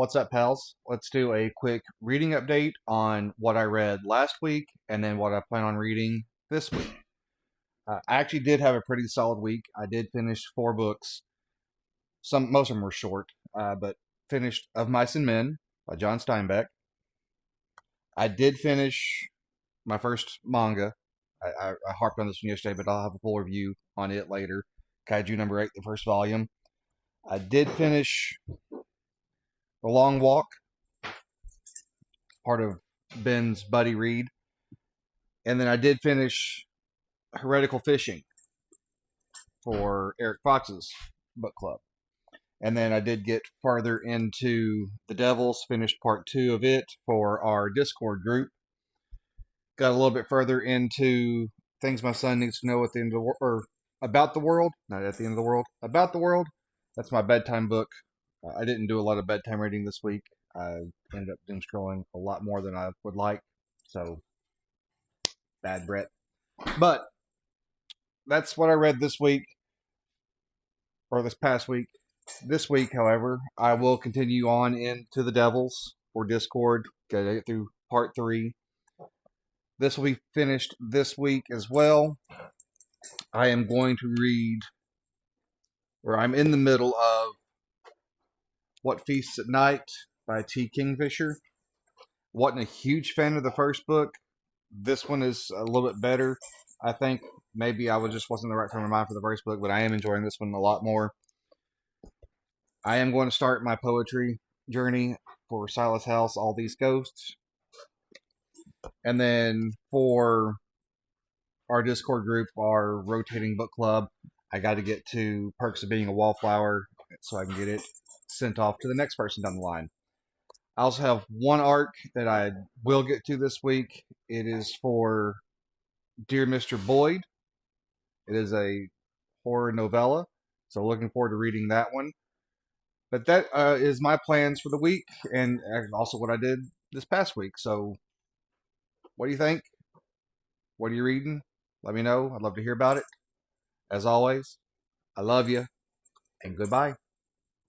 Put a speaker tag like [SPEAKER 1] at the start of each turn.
[SPEAKER 1] What's up, pals? Let's do a quick reading update on what I read last week and then what I plan on reading this week. I actually did have a pretty solid week. I did finish 4 books. Most of them were short, but finished Of Mice and Men by John Steinbeck. I did finish my first manga. I harped on this one yesterday, but I'll have a full review on it later. Kaiju number 8, the first volume. I did finish The Long Walk, part of Ben's buddy read. And then I did finish Heretical Fishing for Eric Fox's book club. And then I did get farther into The Devils, finished part 2 of it for our Discord group. Got a little bit further into things my son needs to know at the end of the world, or about the world, not at the end of the world, about the world. That's my bedtime book. I didn't do a lot of bedtime reading this week. I ended up doom scrolling a lot more than I would like. So, bad Brett. But that's what I read this week, or this past week. This week, however, I will continue on into The Devils for Discord. Gotta get through part 3. This will be finished this week as well. I am going to read, or I'm in the middle of What Feasts at Night by T. Kingfisher. Wasn't a huge fan of the first book. This one is a little bit better. I think maybe I just wasn't the right frame of mind for the first book, but I am enjoying this one a lot more. I am going to start my poetry journey for Silas House, All These Ghosts. And then for our Discord group, our rotating book club, I got to get to Perks of Being a Wallflower so I can get it sent off to the next person down the line. I also have one arc that I will get to this week. It is for Dear Mr. Boyd. It is a horror novella, so looking forward to reading that one. But that is my plans for the week, and also what I did this past week. So, what do you think? What are you reading? Let me know. I'd love to hear about it. As always, I love you, and goodbye.